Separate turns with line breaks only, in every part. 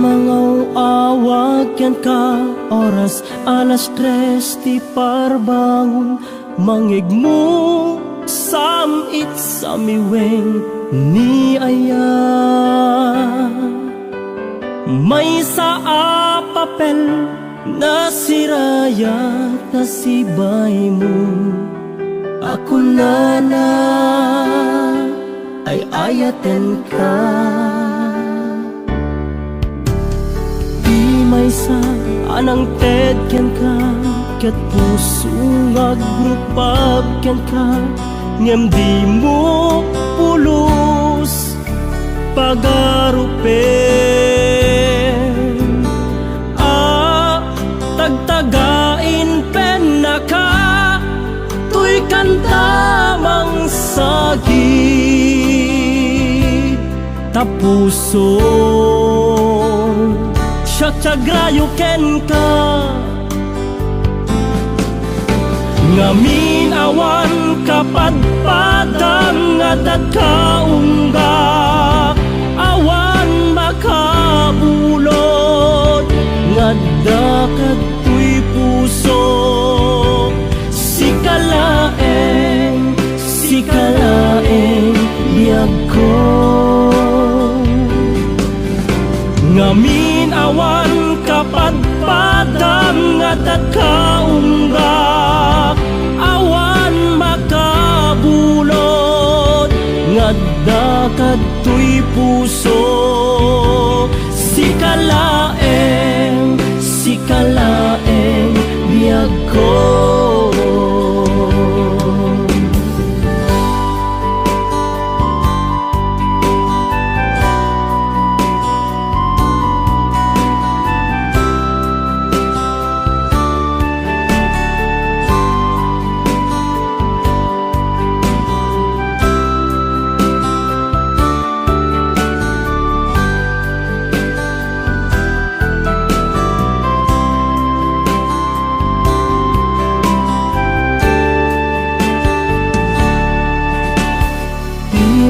Mangaw-awag yan ka oras alas 3 ti parbangon. Mangigmo samit sa miweng ni aya. May sa papel na sirayat na sibay mo. Ako na ay ayaten ka. Di may sa anang tedken ka, ket puso nga grupab ken ka. Ngem di mo pulos pagarupen. Tagtagain pen na ka, tuy kantamang sagi. Tapuso siya tiagrayo ken ka. Ngamin awan kapadpadang adat kaungga. Awan makabulod ngadda kadtoy puso. Sikalaeng biyag ko. Ngamin awan kapadpadang adat kaungga. Awan makabulod ngadda kadtoy puso. Sikalaeng biyag ko.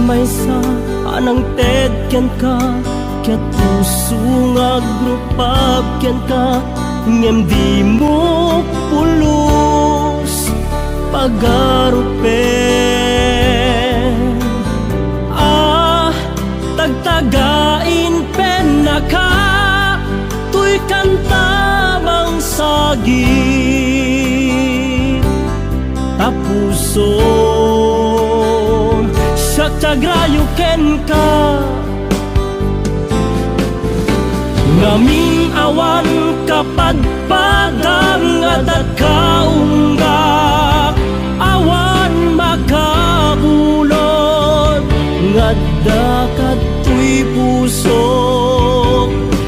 May sa anang tedken ka, ket puso nga grupab ken ka. Ngem di mo pulos pagarupen. Tagtagain pen na ka, tuy kantamang sagi. Tapuso tiagrayo ken ka. Ngamin awan kapadpadang adat kaungga. Awan makabulod ngadda kadtoy puso.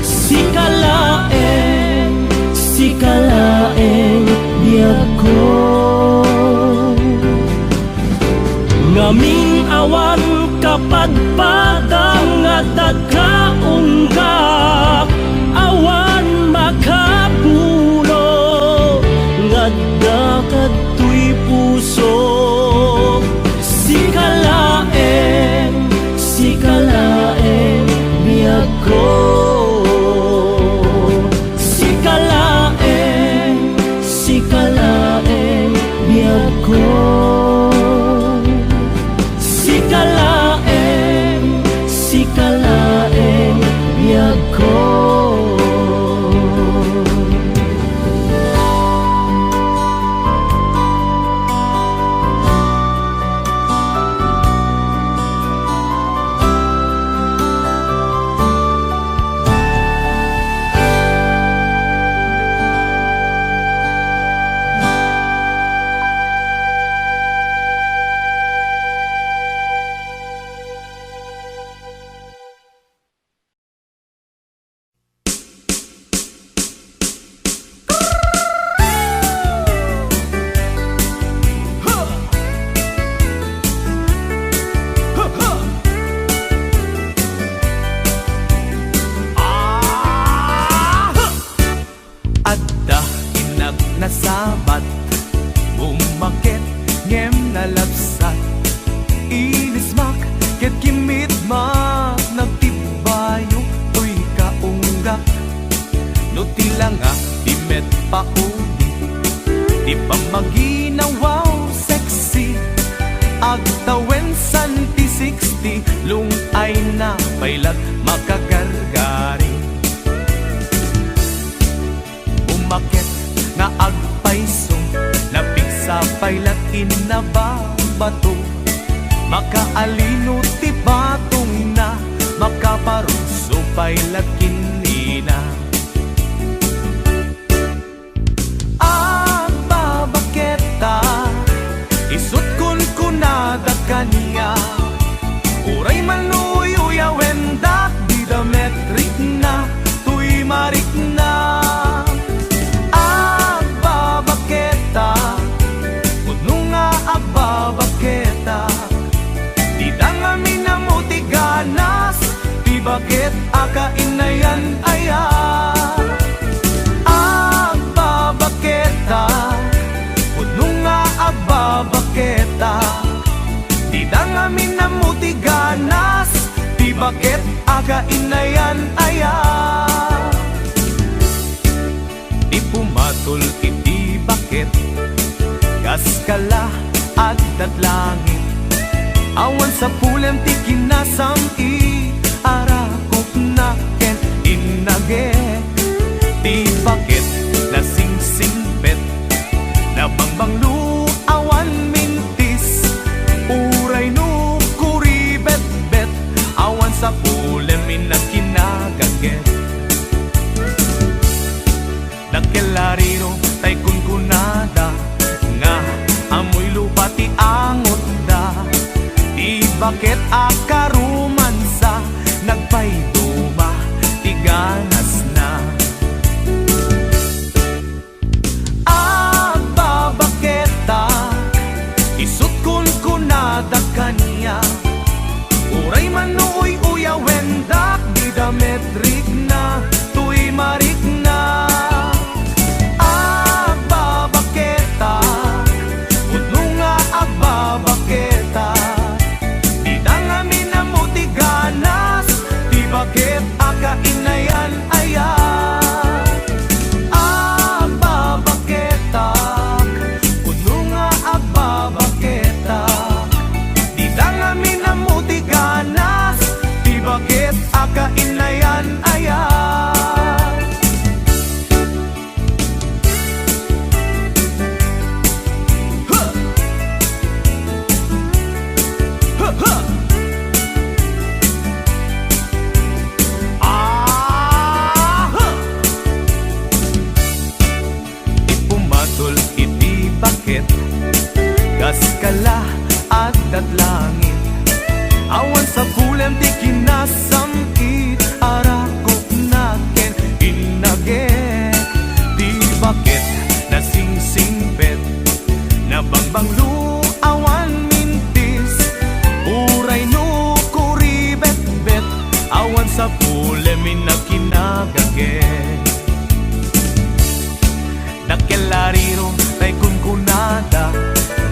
Sikalaeng biyag ko. Ngamin awan kapadpadang adat kaungga. Awan makapulo ngadda kadtoy puso. Sikalaeng biyag ko. Sikalaeng biyag ko. Sikalaeng biyag ko.
Nasabat, umakit, ngem nalabsat. Inismak, ket kimit mak nagtibayo. Uy kaungga, ti langa ti met paudi, ti pamaginawaw sexy, agtawen san ti 60, lung ay na pailat makagargari. Umakit nga agpaiso, napigsa pailat inababato, makaalino ti batong na, makaparuso pailat kinina. Agbabaketa, isut kun kunada kaniya, uray manuyo wendak di dametrik na, tuy marik na. Agbabaketa, udno nga agbabaketa, di dangami na muti ganas, di bakit akainayan aya. Agbabaketa, udno nga agbabaketa, di dangami na muti ganas, di bakit akainayan aya. Di pumatol iti bakit, kaskala at datlangin, awan sa pulen ti kinasam i arakop na ken inage. Ti bakit na singsingbet, na bangbanglu awan mintis, uray no kuribet-bet, awan sa pulen minakinagaget. Nakelariro tay kunkunada, nga amoy lupa ti angot da, di bakit akarumansa, nagpayduma ti ganas na. Agbabaketa, isut kun kunada kaniya, uray manuoy uyawendak, di dametrik na, tuy marik na. Agbabaketa, udno nga agbabaketa, di dangami na muti ganas, di bakit akainayan aya. Agbabaketa, udno nga agbabaketa, di dangami na muti ganas, di bakit akainayan aya. Ipumatol iti bakit, kaskala at datlangin, awan sa pulen ti kinasam it arakop na ken inagek. Di bakit na singsingbet, na bangbanglu awan mintis, uray no kuribet-bet, awan sa pulen minakinagagek. Nakelariro tay kunkunada,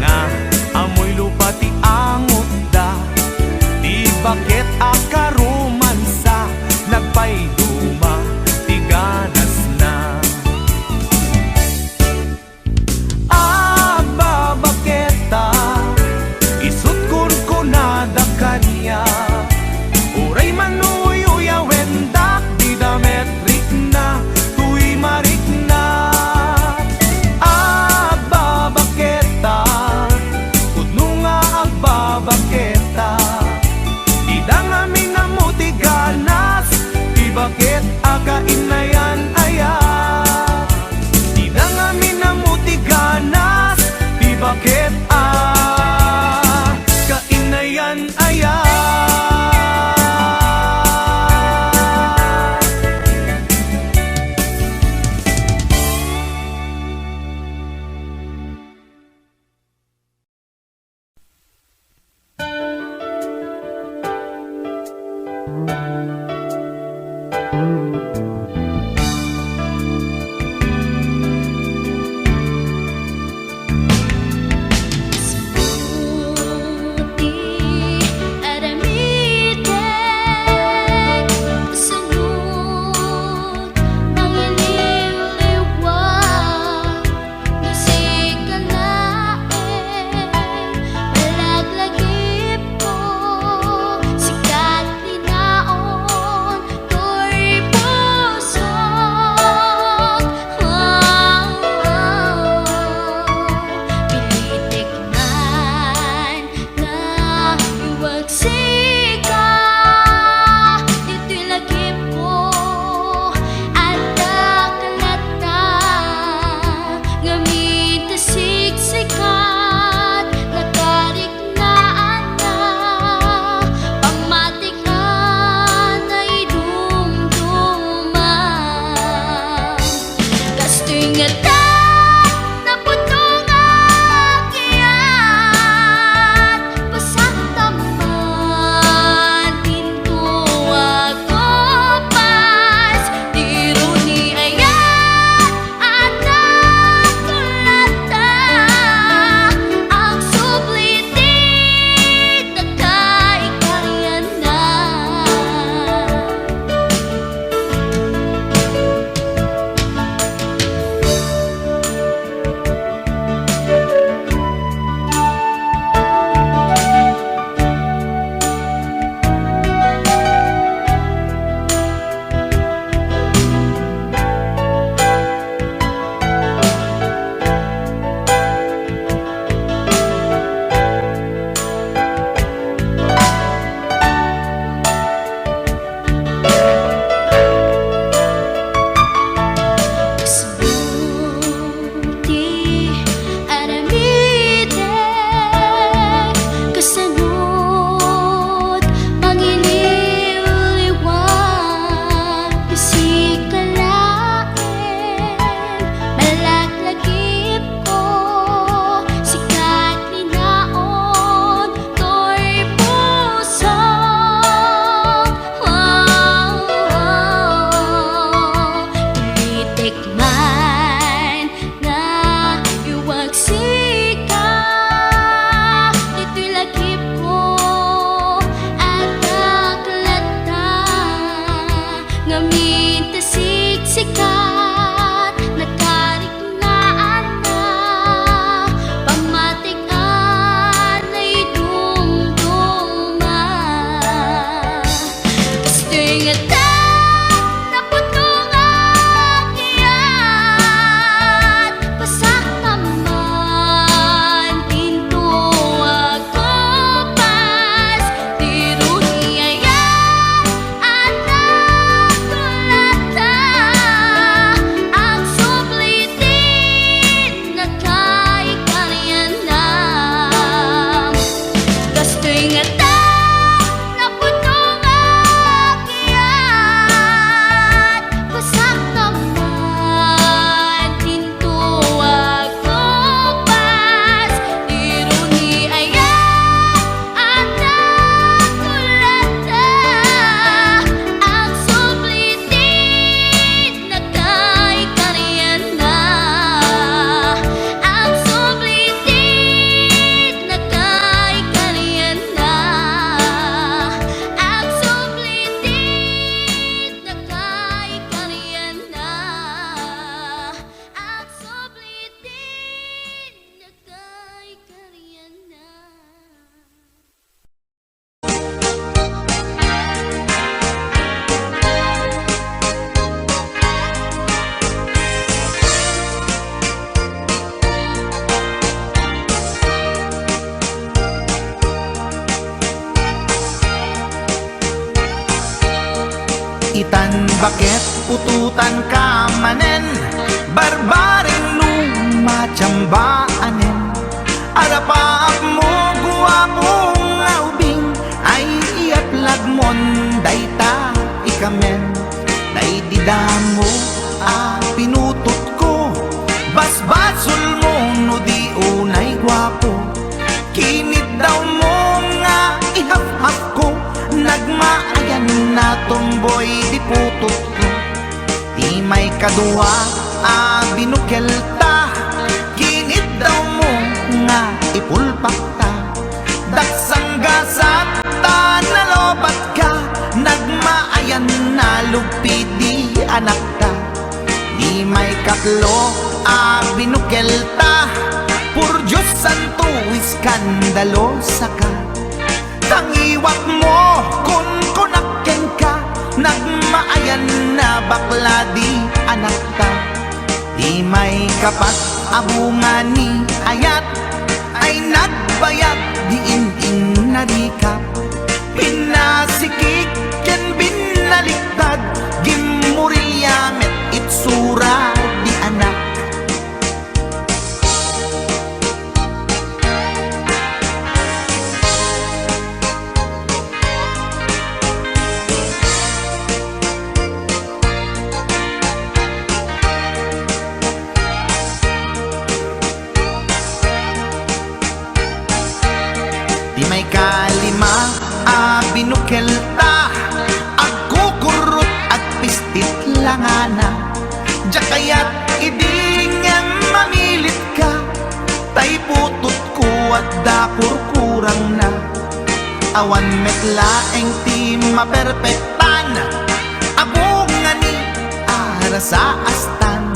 nga amoy lupa ti angot da, di bakit akarumansa, nagpayduma ti ganas na. Agbabaketa, isut kun kunada kaniya, uray manuy uyawendak, di dametrik na, tuy marik na.
Itan bakit pututan ka manen, barbaring lumachambaanen. Arapaap mo guwapong aubing, ay iatlag mon dayta ikamen. Daydidamo pinutot ko, basbasul mo no di unay gwapo. Kinit daw mo nga ihap-hap ko, nagmaayan na tomboy di putot ko. Di may kadua binukel ta, kinit daw mo nga ipulpak ta. Daksang gasat ta nalobat ka, nagmaayan na lupid di anak ta. Di may katlo binukel ta, pur Diyos santo iskandalo saka. Tangiwat mo kun kunakken ka, nagmaayan na bakla di anak ta. Di may kapat abungan ni ayat, ay nagbayad di in narikap. Pinasikik ken binaliktad, gimmurilyamet itsura di anak. Di may kalima binukel ta, agkukurot at pistit langana. Jakayat idingan mamilit ka, tay putot ko at dapur kurang na. Awan metlaeng ti maperpektan, abungan ni ara sa astan.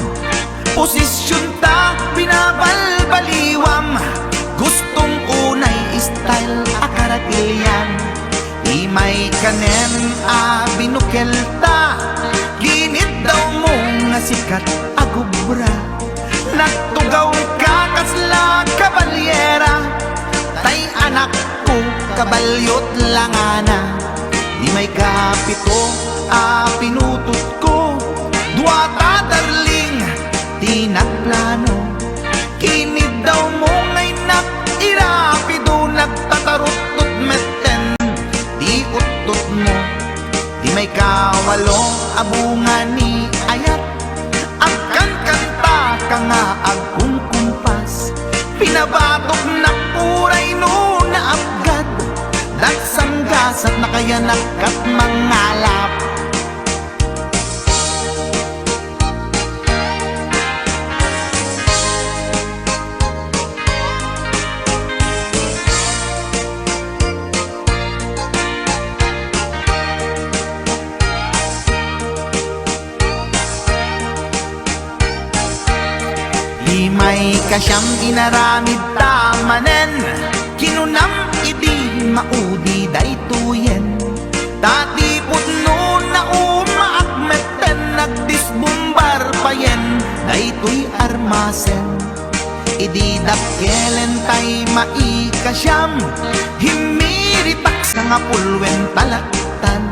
Posisyon ta binabalbaliwam, gustong unay style akaratilyan. Di may kanen binukel ta, ginit daw mo nga sikat agubra. Nagtugaw ka kasla kabalyera, tay anak ko kabalyot langana. Di may kapito pinutot ko, duwata darling di nagplano. Kinid daw mo ngay irapido, nagtatarot-tot meten di utot mo. Di may kawalo abungan ni ayat, agkan kanta ka nga agkumkumpas. Pinabatok na puray no na abgad, dagsang gasat na kaya nagkat mangalap. Di may kasyang inaramid tamanen, kinunam idi maudi daytoyen. Tati putno na umaakmeten, nagdisbumbar payen daytoy armasen. Idi dakkelen tay maikasyam, himiritak sa nga pulwen talaktan.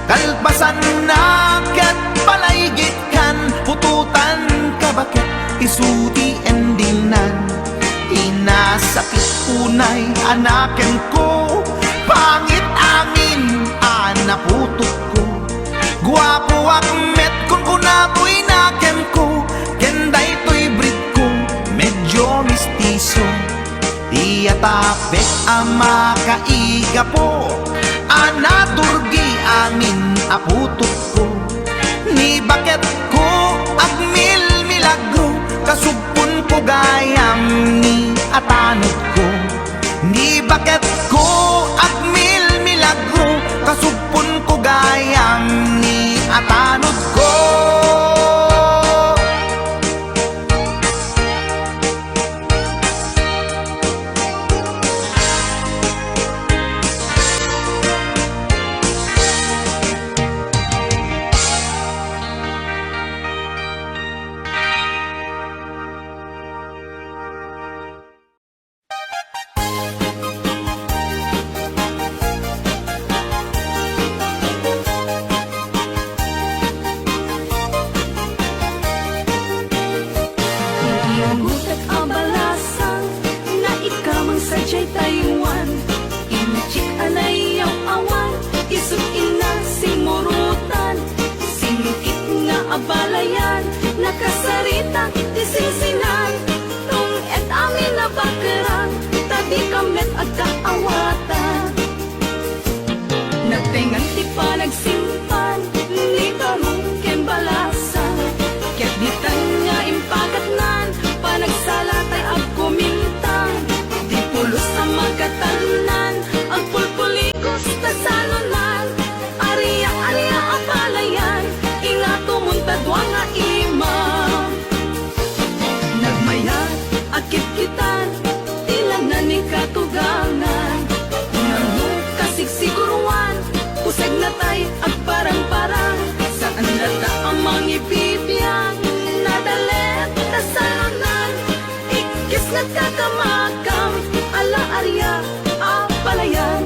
Kalpasan na ket palaygit kan, pututan ka bakit isuti endingnan. Inasakit unay anaken ko, pangit amin anaputot ko. Guwapo akmet kun kunatoy naken ko, kenday to'y breed ko medyo mistiso. Di atapek ama kaiga po, anaturgi amin aputot ko. Ni bakit ko agmil milagro, kasugpon ko gayam ni atanod ko. Ni bakit ko agmil milagro, kasugpon ko gayam ni atanod ko.
nagkakamakam, ala arya, apalayan.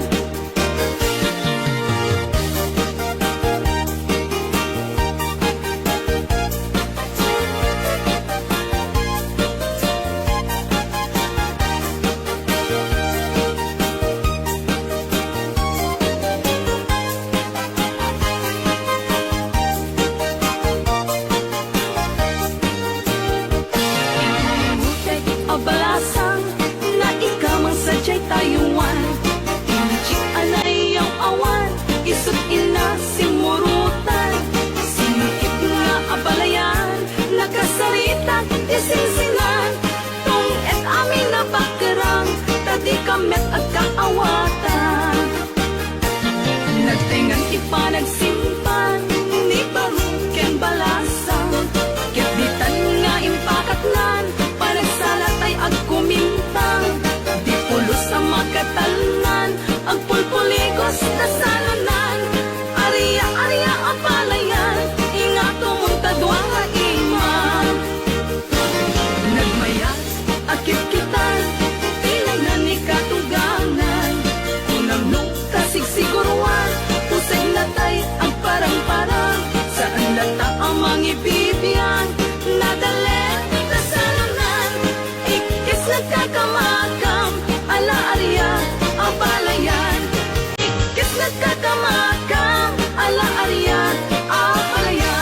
Abalasang na ikamang sadyay tayuan, inchik anay ang awan, isot ina simurutan, sinikip nga abalayan, nakasaritag isinsinan, tong et amin na bakerang, tadi kamet at kaawatan. Nagtingan ipanagsimpan, ni baruken balasang, kitditan nga impakatnan, panagsalatay ag kumintang, di pulos ang makatalunan, ang pulpuligos na salunan, ariya-ariya ang palayan, ingato mong tadwang nga iman. Nagmayas, akit kitan, tinagnan ni katugangan, unang nung kasigsiguruan, pusay natay ang parang-parang, saan lata ang mangibibiyang, nadalet na salunan, ikis nagkakamakam, ala arya, abalayan, ikis nagkakamakam, ala arya, abalayan.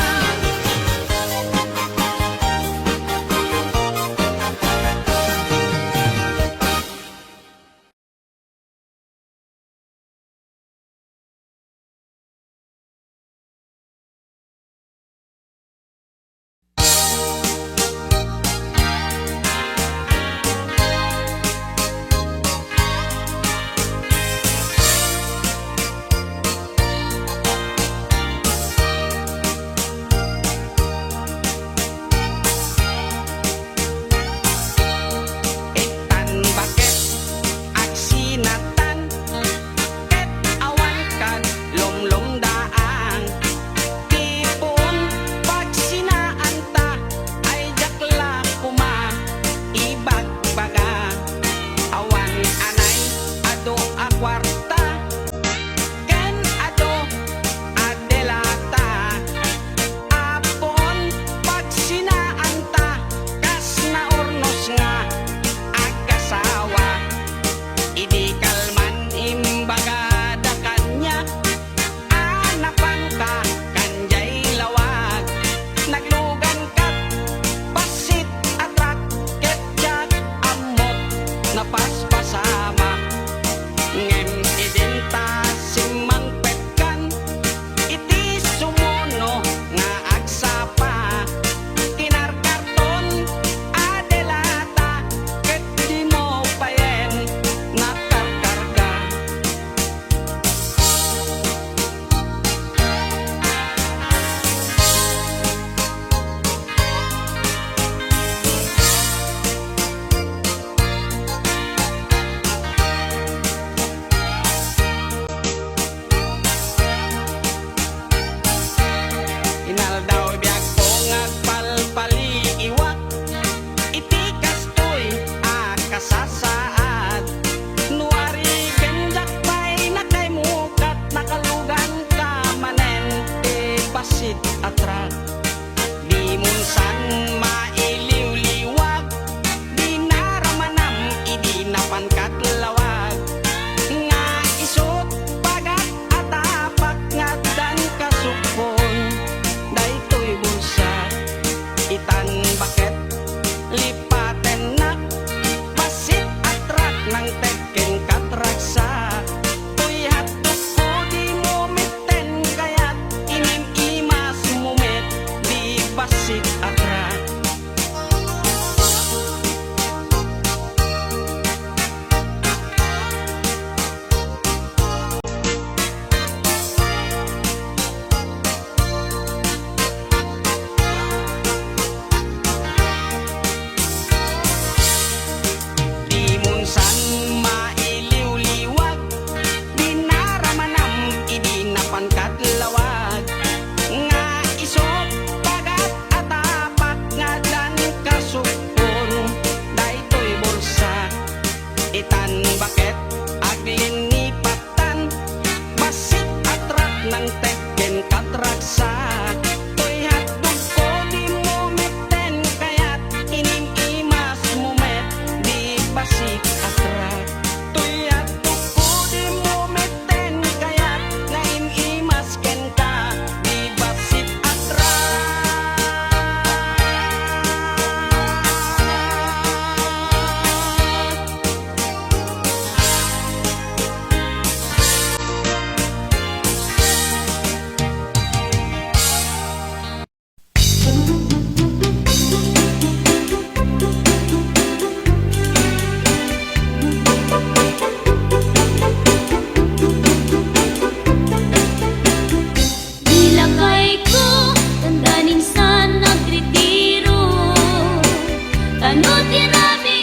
rabi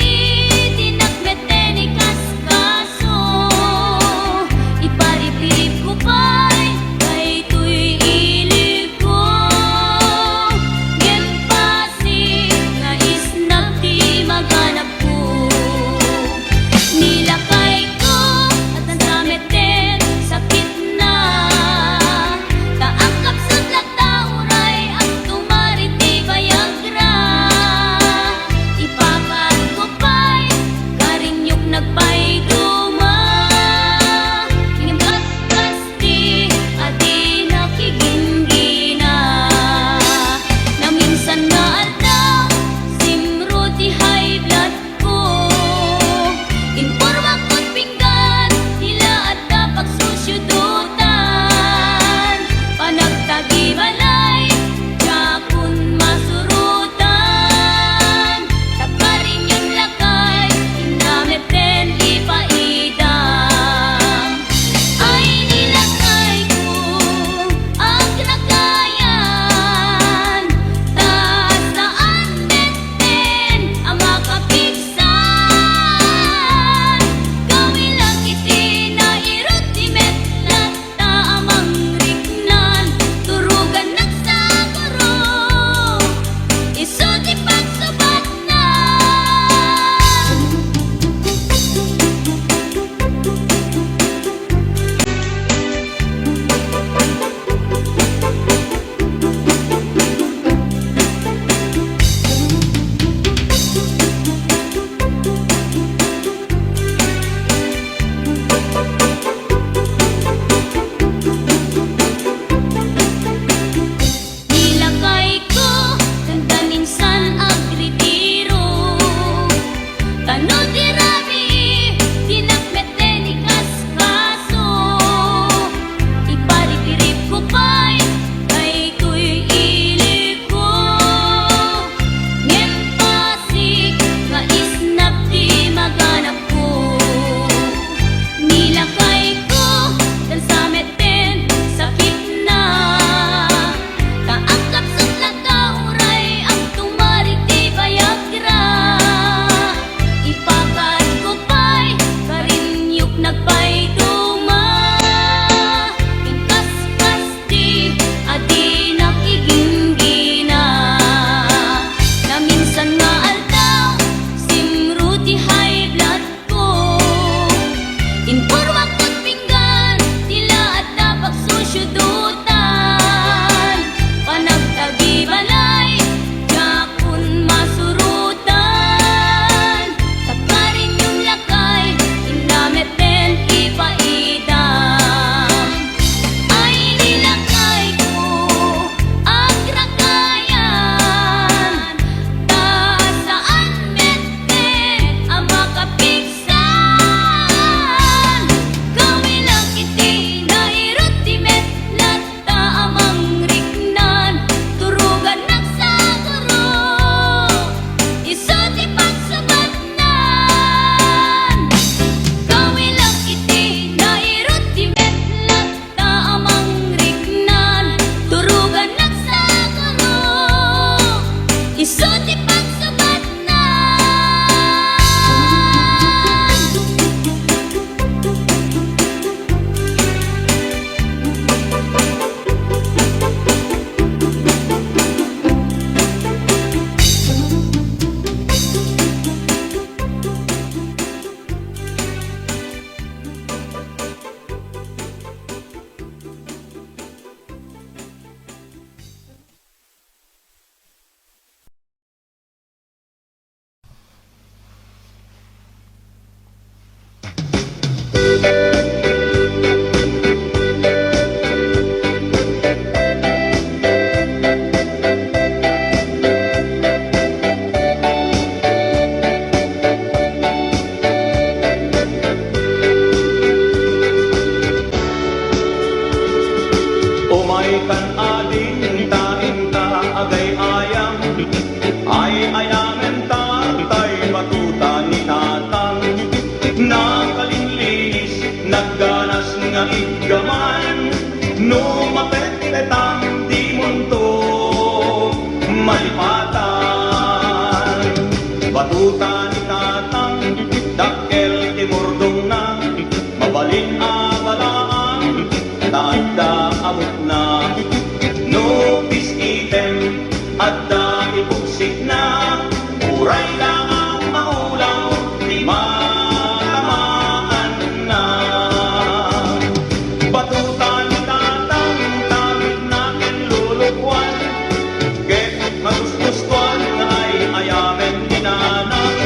dinakmete ni kaskaso iparipirip ko pa'y kay tuy ilig ko ngem pasig nga isnap di maganap ko nilakay ko at nansameten sakit na taakap sa tlagtauray ang tumarit di bayagra ipakat ko pa'y karinyok nagpayduma ingem kaskas di adi nakiginggina na minsan nga aldaw simro di high blood ko informa ko't pinggan nila at dapat susyudutan panagtagi balay jakun masurutan tagparin yung lakay inameten ipaidam ay nilakay ko ang lakayan taas saan meten ang makapigsan gawilang iti na irot di metlat ta amang riknan turugan nagsaguro iso di pagsubat na nilakay ko ganda minsan agritiro tano di rabi dinakmete ni kaskaso iparipirip ko pa'y kay tuy ilig ko ngem pasig nga isnap di maganap ko nilakay ko dan sameten sakit na taakap sa tlagtauray ang tumarik di bayagra ipakat
ni tatang dakkel timurdong na mabalin abalaan taadda amot na no peace item adda ibugsik na uray na ang maulaw di matamaan na batuta ni tatang tawid na kinlulukwan ket magusgustuan nga ay ayamen dinanang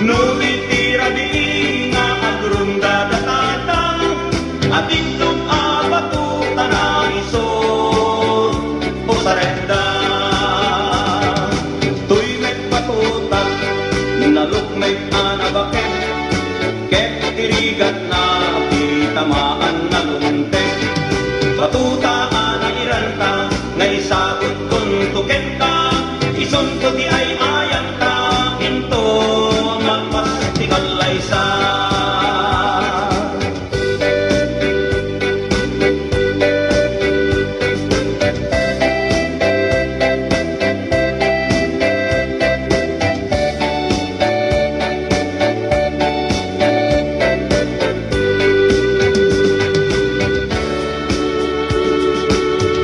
no itira di nga agrunda da tatang at itlog abatuta na isod o sarenda tuy met batutat nalukmet anabaket ket tirigat na pitamaan na luntek batuta ana iranta nga isabot kun tukenta ison ko di ay ayang ta into magpastikal laysa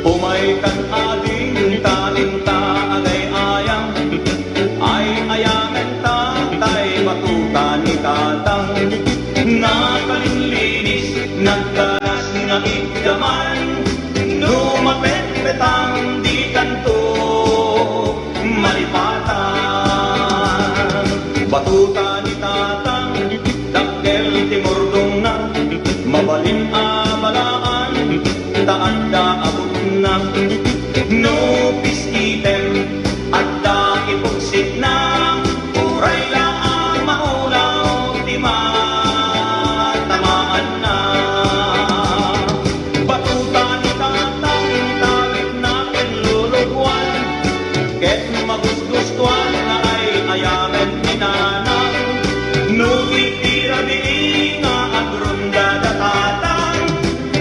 umay kan ading taninta agay ayang ay ayamen ta tay batuta ni tatang nakalinlinis nagdaras nga igdaman lumapet-petang di kanto malipatan batuta ni tatang dakkel timurdong na mabalin abalaan taadda abot na no peace item adda ibugsik na uray lang ang maulaw di matamaan na batuta ni tatang tawid na kinlulukwan ket magusgustuan na ay ayamen minanang no itira di nga agrunda da tatang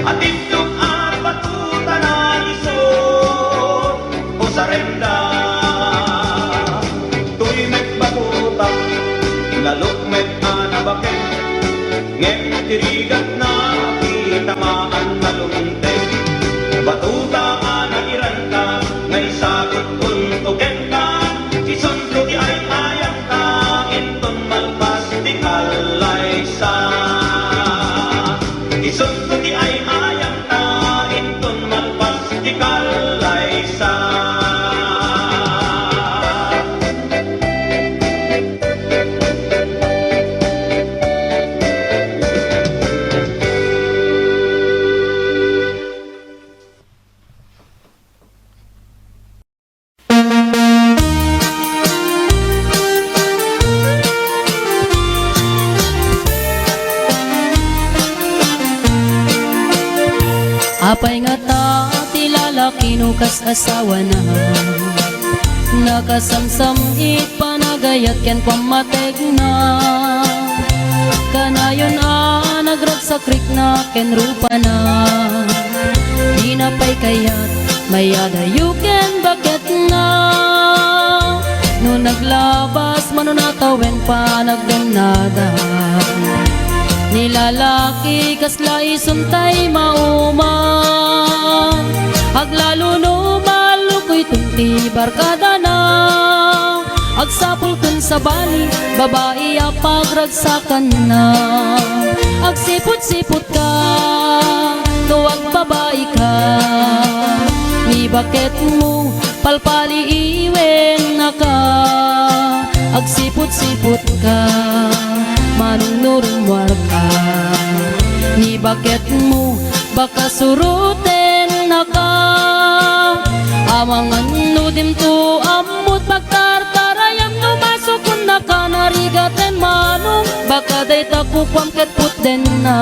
at itlog at batuta na isod o sarenda tuy met batuta nalukmet anabaket ngem tirigat na pitamaan na luntek batuta ana iranta nga isagot untuken ka ison ko di ay ayang ka inton malpas di kalaysa ison ko di ay ayang ta inton malpas di kalaysa
Apay nga ta ti lalaki no kas asawa na nakasamsam it panagayat ken pamatek na kanayon nagragsakrik na ken rupa na di na pay kayat mayada you ken bakit na no naglabas manunatawen pa nagdanada nilalaki kasla isuntay mauma aglalo no malukoy tunti barkada na agsapul kun sa bali babae apagragsakan na agsipot-sipot ka tuwag babae ka ni bakit mo palpali iwen na ka agsipot-sipot ka manong nurumwar ka ni bakit mo baka suruten na ka amangan nudim to amut pagtartarayam no masukun na ka narigaten manong baka day takukwam ket puten na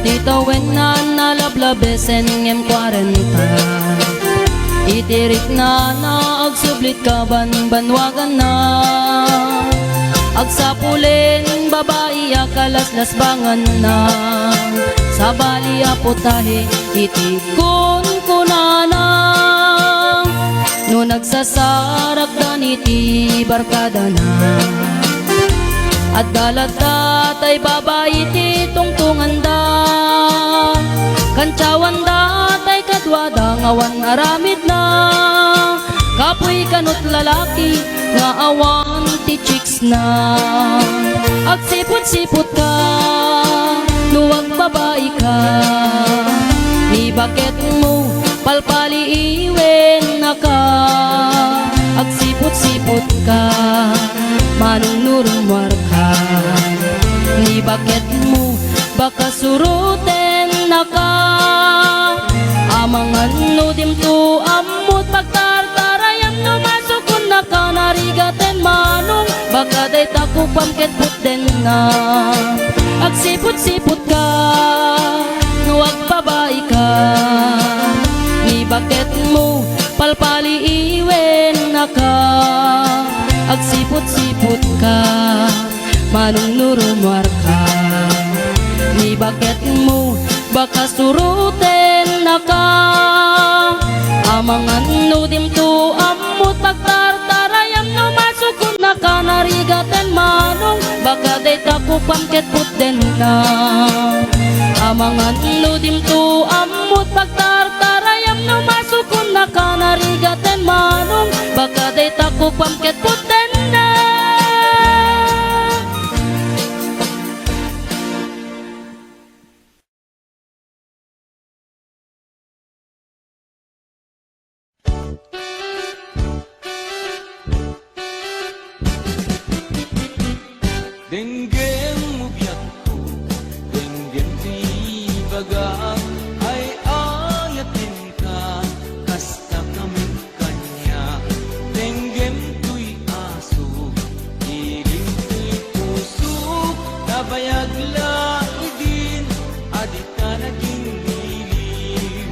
Titawen na nalablabesen ngem 40 Titirik na agsublit ka banwagan na. Agsapulin babae akalaslas bangan na. Sa bali aputahe itikon ko na. No nagsasarak daniti barkada na. At dalata tay babae ti tungtungan da. Kantsawan da tay kadwada ngawan aramid na. Kapoy kanot lalaki nga awan ti chicks na. Agsipot-sipot ka nuwag babae ka. Ni bakit mo palpali iwen na ka. Agsipot-sipot ka manong nurumwar ka. Ni bakit mo baka suruten na ka. Amangan no dimto amot pagtartarayam no masukun na ka. Narigaten manong baka day takupam ket puten na. Agsipot-sipot ka nuwag babae ka. Ni bakit mo palpali iwen na ka. Agsipot-sipot ka manong nurumwar ka. Ni bakit mo baka suruten na ka. Amangan no dimto amot pagtartarayam no masukun na ka. Narigaten manong baka day takupam ket puten na. Amangan no dimto amot pagtartarayam no masukun na ka. Narigaten manong baka day takupam ket puten na.
Denggem mo biyak ko, denggem ti baga. Ay ayatin ka, kasta kami kanya. Denggem tuy aso, ilim tuy puso. Nabayag laidin, adik ka naging lilim.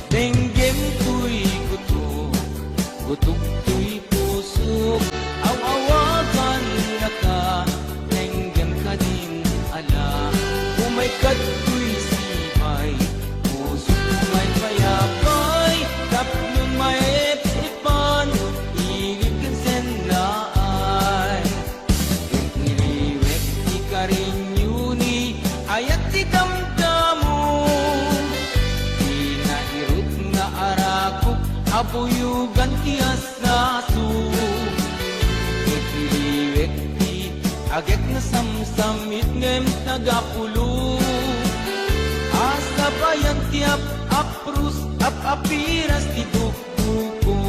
Denggem tuy gutok, gutok tuy puso. Aw-awagan na ka, nenggem ka din ala. Umay kato'y sibay, puso may payapay. Tapnon may ipan, ilip kan senlaay. Iliwek di ka rin yuni, ayat di damdamo. Di nairot nga arakok, abuyugan tiyas naso. Agek na samsamit ngem tagapulo. Asa bayang tiap aprus apiras di buko.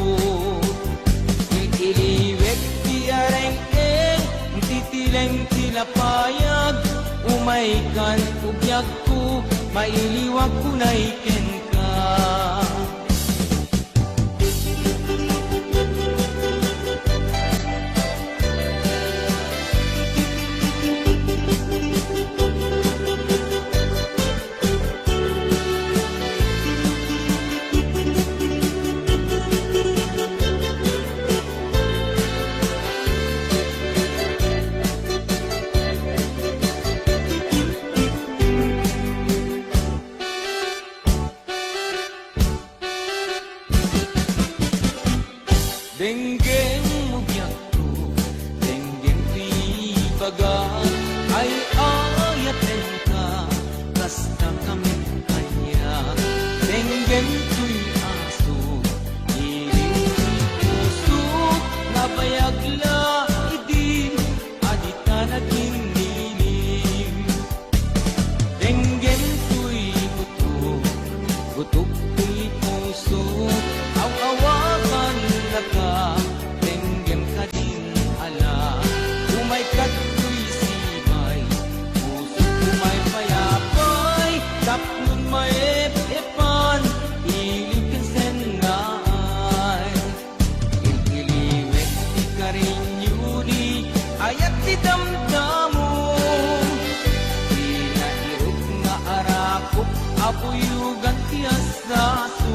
Iliwek ti areng-eng, titileng tilapayag. Umaykan ugyag ko, mailiwag ko na iken ka. Denggem mo biyak ko, denggem ti baga. Ay ayaten ka, kasta kami kanya. Denggem tuy aso, ilim ti puso. Nabayag laidin, adik ka naging lilim. Denggem tuy gutok, gutok tuy puso. Aw-awagan na ka, denggem ka din ala. Umay kato'y sibay, puso umay payapay. Tapnon may epan, ilip kan senay. Iliwek di ka rin yuni, ayat di damdamo. Di nairot nga arakok, abuyugan tiyas naso.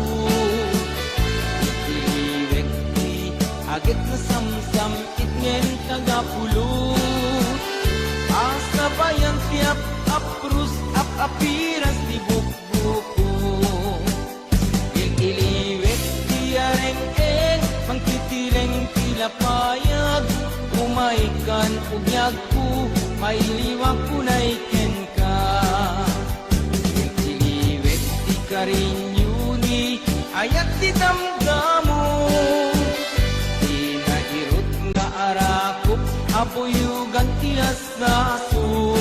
man ugyag ko, may liwag kunay ken ka. Tiliwet ti karinyuni, ayat ti damdamo. Di nairot nga arakop, apuyugan ti asaso.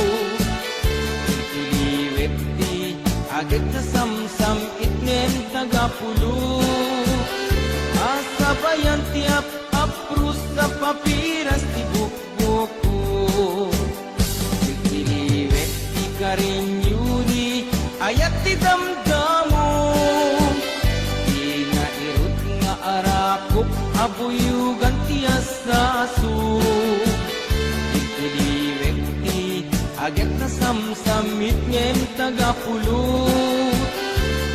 Tiliwet ti agad sa samsam, itnem tagapulo. Asabayan ti aprus sa papiras ti bukbuko. Tiliwet ti karinyuni, ayat ti damdamo. Di nga irot nga arakop, abuyugan ti asaso. Tiliwet ti agad na samsamit ngem tagapulo.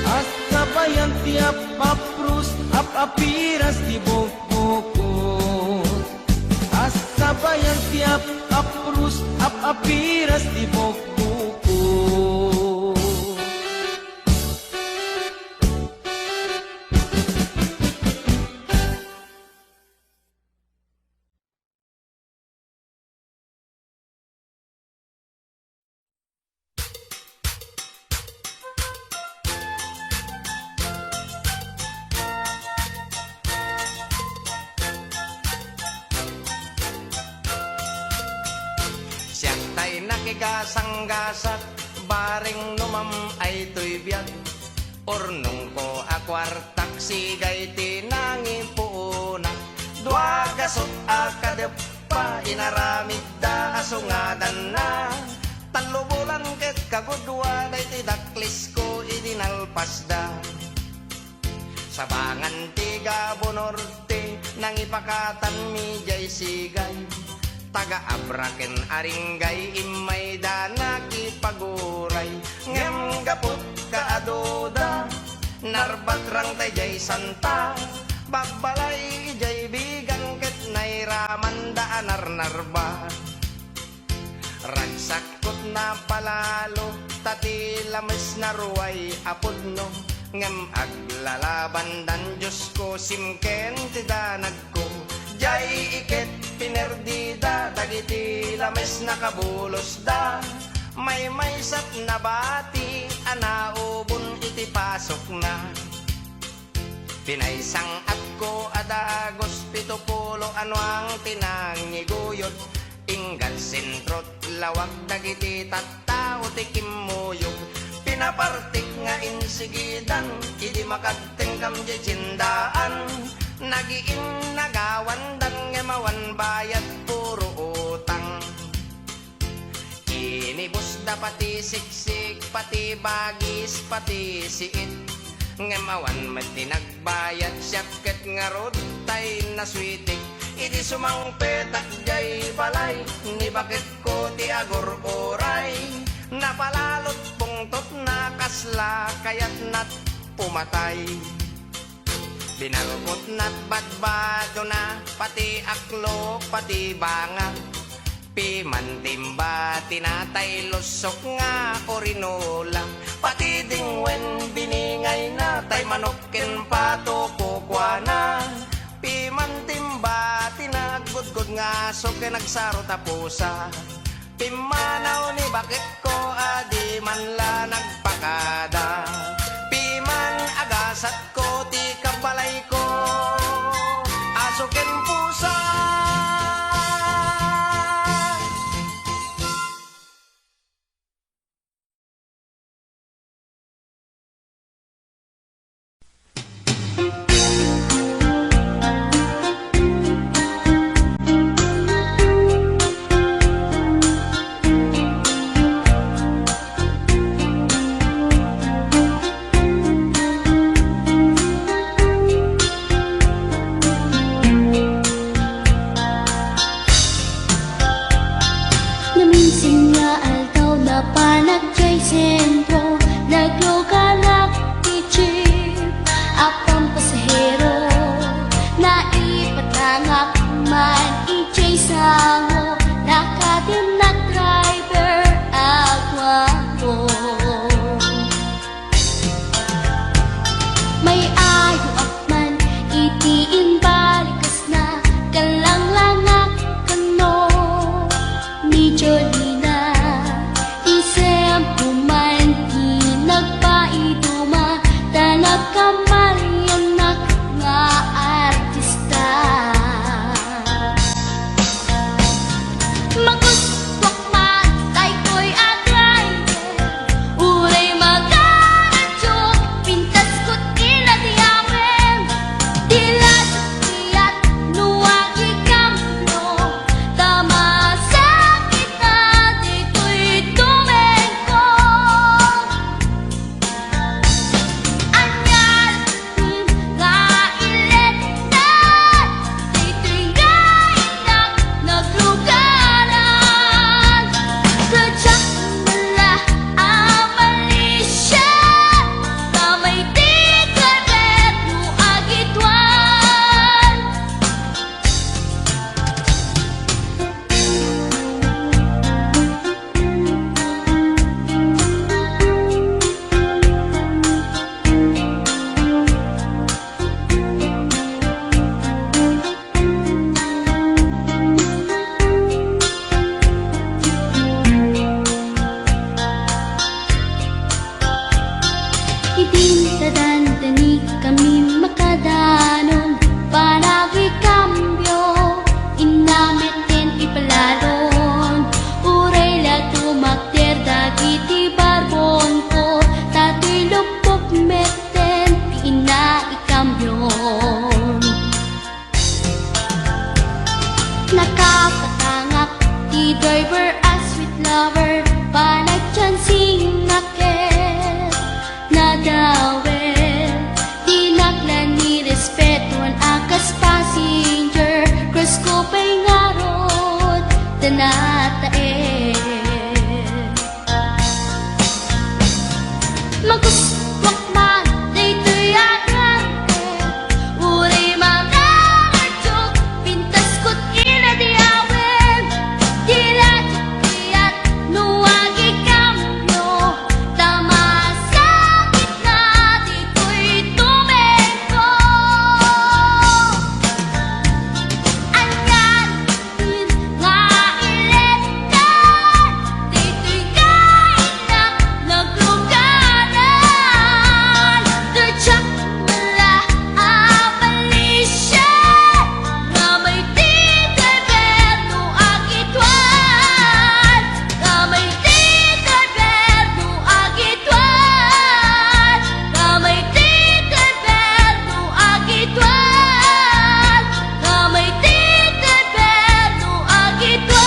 Asabayan ti aprus apiras ti bukbukot. Asabayan ti aprus apiras ti bukbukot.
Tay nakigasang-gasak, baring numam ay tuy biyag. Ornong ko akwartak, sigay tinangin puuna. Dua gasot akadep pa, inaramid da asungadan na. Talubulan ket kagudwa, day tidaklis ko idinalpas da. Sabangan tiga bonorte, nang ipakatan mi jay sigay. Taga-abraken aringgay, imay dana kipaguray. Ngem gapot kaadoda, narbat rang tay jay santa. Bagbalay jay bigang ket nairaman daan narnarba. Ragsakot na palalo, tati lames na ruway apodno. Ngem aglalaban dan Diyos ko, simken ti danag ko. Jay iket pinerdida, dagiti lames nakabulos da. May sat na bati, anaubon iti pasok na. Pinaysang at ko adagos, 70 anwang tinangiguyod. Inggal sentrot lawag dagiti tattao ti kimuyog. Pinapartik nga insigidan, idi makadteng kam jitsindaan. Nagiin nagawan dan ngemawan bayad puro utang. Inibus da pati siksik, pati bagis, pati siit. Ngemawan mati nagbayad syaket ngarod tay naswitik. Idi sumang petak jay balay, ni bakit ko ti agor oray. Napalalot pungtot na kasla, kayat nat pumatay. Binalkot na't badbado na, pati aklo, pati banga. Pimantimba, tinatay lusok nga orinola. Pati dingwen, biningay na, tay manokin pato kukwana. Pimantimba, tinagudgod nga, so kinagsaro tapusa. Pimanaw ni bakit ko, adi man la nagpakada. Piman agasat ko, ti kabalay ko, asukin pusa.
Itiin balikas na, kalang langak kano. pagkamalyanak nga artista. Magustok man tay ko'y agrayan, uray magaradyo, pintas ko't inadyawen. Dilat iyat nuwagi kamno, tama sa kita dito'y tumengko. Anyal nga iletnan, dito'y nga inak naglugaran. Sadyak mala amalisya, kamay di kabet no agitwan. Idintadandani kami makadanon, panagi kambyo, inamitin ipalalon. Uray lato makter dagiti barbon ko, tato'y lupok meten, ina ikambyon. Nakapatangak di driver as sweet lover, panagchansing naket nadawel. Di naklan ni respetuan akas passenger, cross ko pa'y ngarod tanatae. Magustok man dito'y agrante, uray mga radyok, pintas ko't inadyawen. Dilat iyat nuwagi kamno, tama sa kita dito'y tumengko. Anyal nga iletnan, dito'y nga inak naglugaran. Sadyak mala amalisya, kamay di kabet no agitwan. Kamay di kabet no agitwan. Kamay di kabet no agitwan. Kamay di kabet no agitwan.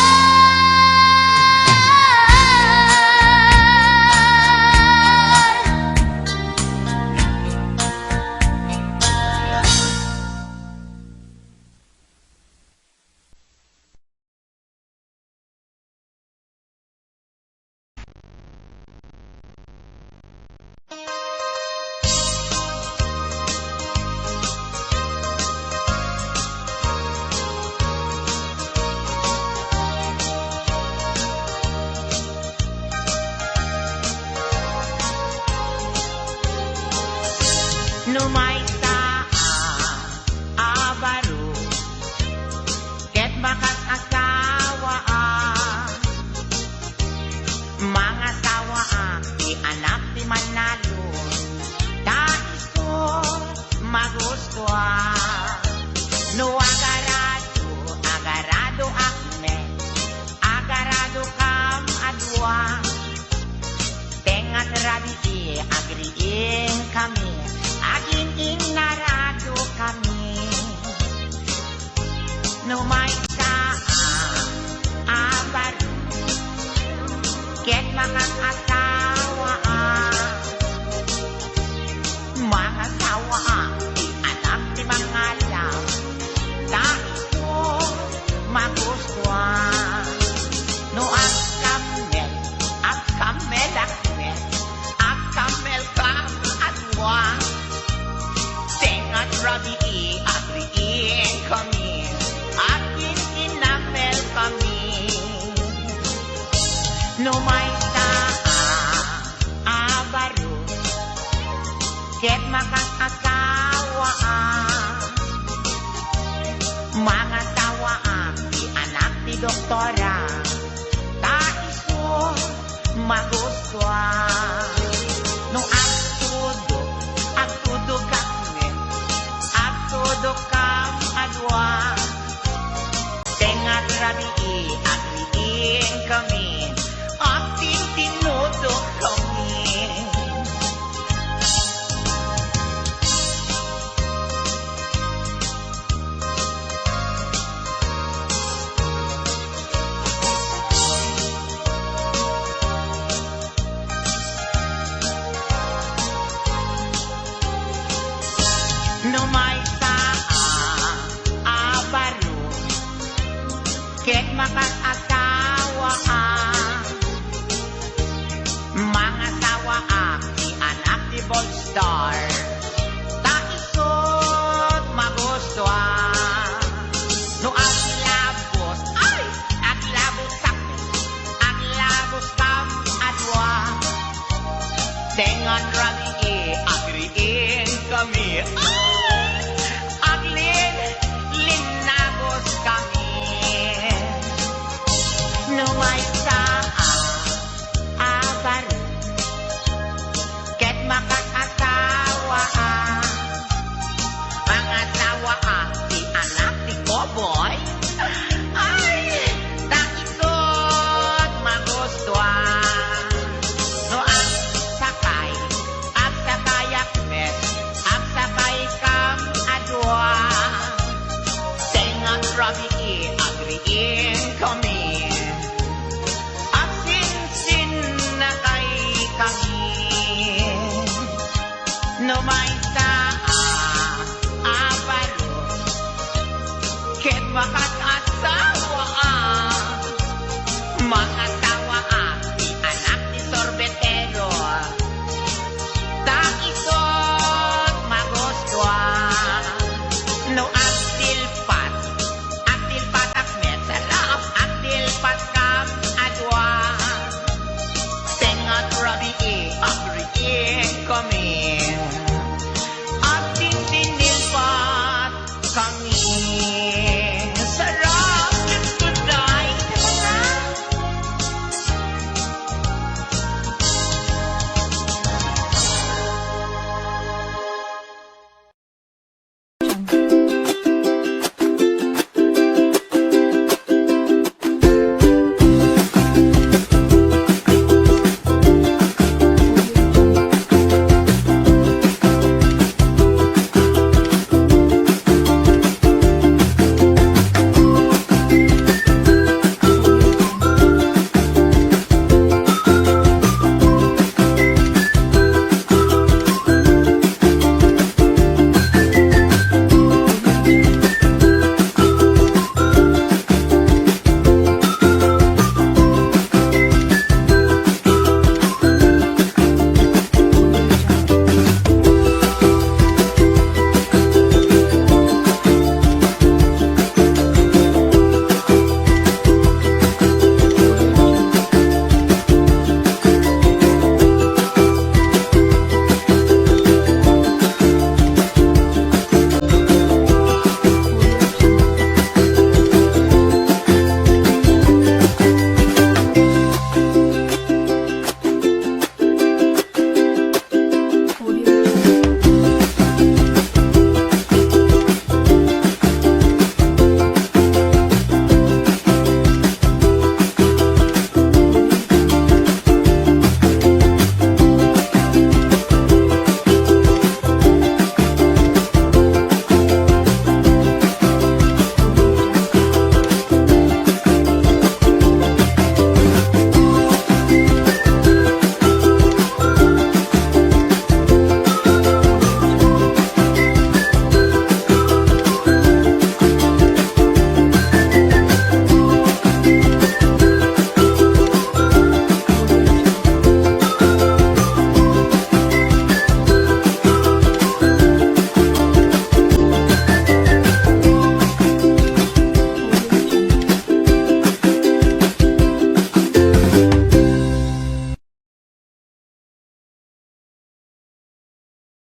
Numay abaro, ket bakas asawa mga sawa di anak di manalo, daiso magusto no agarado akme, agarado kam adwa, tengat rabi agriin kami, agin inarado kami. Numay abaro, ket mga asawa di anak di mga lam, daiso magusto no akamel akamel kam adwa, tengat rabi agriin kami, agin inamel kami. Numay abaro, ket makas asawa mga sawa di anak di doktora, daiso magusto no agtudok kami. Aglin, linagos kami. Numay sa abar, ket makakasawa. Ang asawa di anak ni Koboy. Ay, takot magustuhan. No ang sakay akmes, ang sakay kam adwa. Tenga rabi agriin kami. Asin-sin na kay kami. No may sa abalo, ket makat